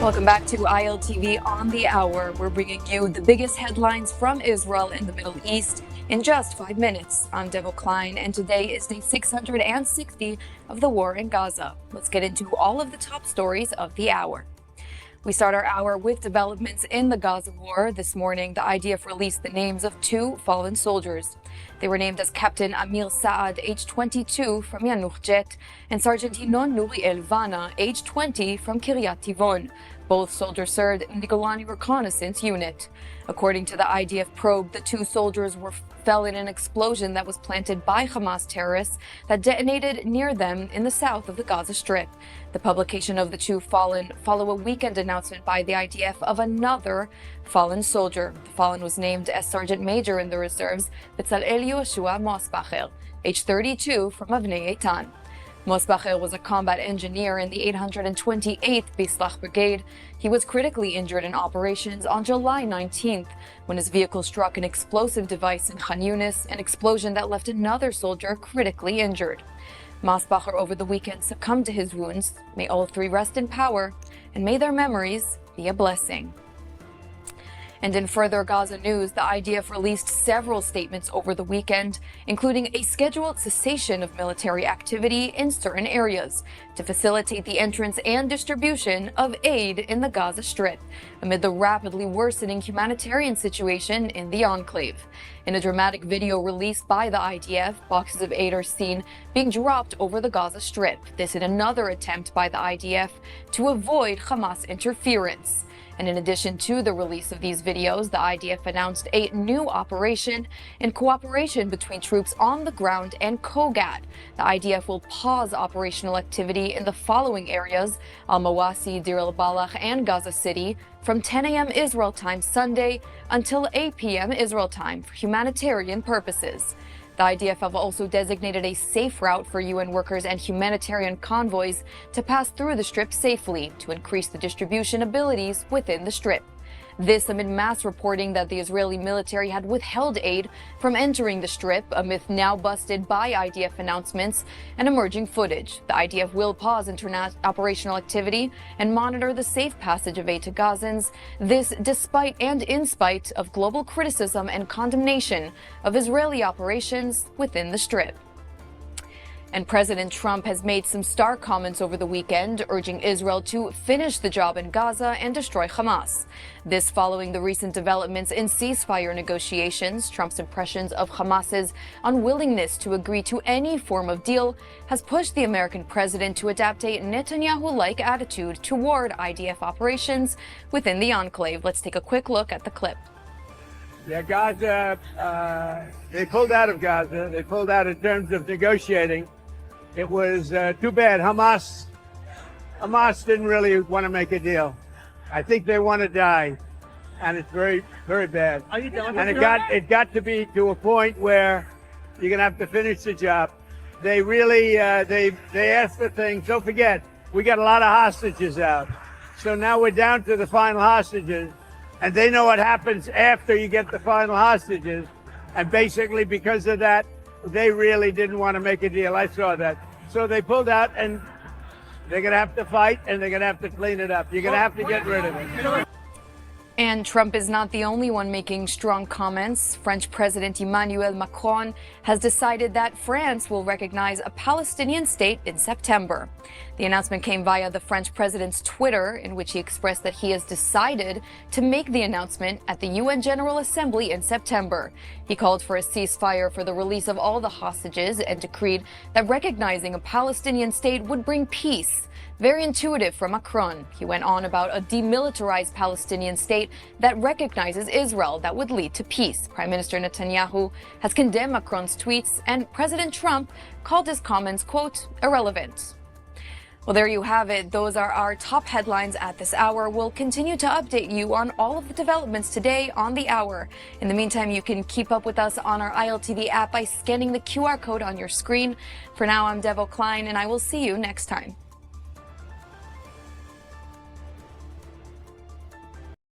Welcome back to ILTV on the Hour. We're bringing you the biggest headlines from Israel and the Middle East in just 5 minutes. I'm Devo Klein, and today is day 660 of the war in Gaza. Let's get into all of the top stories of the hour. We start our hour with developments in the Gaza war. This morning, the IDF released the names of 2 fallen soldiers. They were named as Captain Amir Saad, age 22, from Yanuch and Sergeant Hinon Nuri Elvana, age 20, from Kiryat Tivon. Both soldiers served in the Golani Reconnaissance Unit. According to the IDF probe, the 2 soldiers fell in an explosion that was planted by Hamas terrorists that detonated near them in the south of the Gaza Strip. The publication of the 2 fallen follow a weekend announcement by the IDF of another fallen soldier. The fallen was named as Sergeant Major in the reserves, Betzalel Yoshua Mosbacher, age 32, from Avnei Eitan. Mosbacher was a combat engineer in the 828th Bislach Brigade. He was critically injured in operations on July 19th when his vehicle struck an explosive device in Khan Yunis, an explosion that left another soldier critically injured. Mosbacher over the weekend succumbed to his wounds. May all 3 rest in power, and may their memories be a blessing. And in further Gaza news, the IDF released several statements over the weekend, including a scheduled cessation of military activity in certain areas to facilitate the entrance and distribution of aid in the Gaza Strip, amid the rapidly worsening humanitarian situation in the enclave. In a dramatic video released by the IDF, boxes of aid are seen being dropped over the Gaza Strip. This in another attempt by the IDF to avoid Hamas interference. And in addition to the release of these videos, the IDF announced a new operation in cooperation between troops on the ground and Kogat. The IDF will pause operational activity in the following areas: Al-Mawasi, Deir el-Balach, and Gaza City from 10 a.m. Israel time Sunday until 8 p.m. Israel time for humanitarian purposes. The IDF have also designated a safe route for UN workers and humanitarian convoys to pass through the Strip safely to increase the distribution abilities within the Strip. This amid mass reporting that the Israeli military had withheld aid from entering the Strip, a myth now busted by IDF announcements and emerging footage. The IDF will pause operational activity and monitor the safe passage of aid to Gazans. This despite and in spite of global criticism and condemnation of Israeli operations within the Strip. And President Trump has made some stark comments over the weekend, urging Israel to finish the job in Gaza and destroy Hamas. This following the recent developments in ceasefire negotiations. Trump's impressions of Hamas's unwillingness to agree to any form of deal has pushed the American president to adopt a Netanyahu-like attitude toward IDF operations within the enclave. Let's take a quick look at the clip. Yeah, Gaza, they pulled out of Gaza. They pulled out in terms of negotiating. It was too bad. Hamas didn't really want to make a deal. I think they want to die, and it's very, very bad. Are you done? And it got to be to a point where you're gonna have to finish the job. They really they asked for things. Don't forget, we got a lot of hostages out. So now we're down to the final hostages, and they know what happens after you get the final hostages. And basically, because of that, they really didn't want to make a deal. I saw that. So they pulled out, and they're going to have to fight, and they're going to have to clean it up. You're going to have to get rid of it. And Trump is not the only one making strong comments. French President Emmanuel Macron has decided that France will recognize a Palestinian state in September. The announcement came via the French president's Twitter, in which he expressed that he has decided to make the announcement at the UN General Assembly in September. He called for a ceasefire for the release of all the hostages and decreed that recognizing a Palestinian state would bring peace. Very intuitive from Macron. He went on about a demilitarized Palestinian state that recognizes Israel that would lead to peace. Prime Minister Netanyahu has condemned Macron's tweets, and President Trump called his comments, quote, irrelevant. Well, there you have it. Those are our top headlines at this hour. We'll continue to update you on all of the developments today on the hour. In the meantime, you can keep up with us on our ILTV app by scanning the QR code on your screen. For now, I'm Devo Klein, and I will see you next time.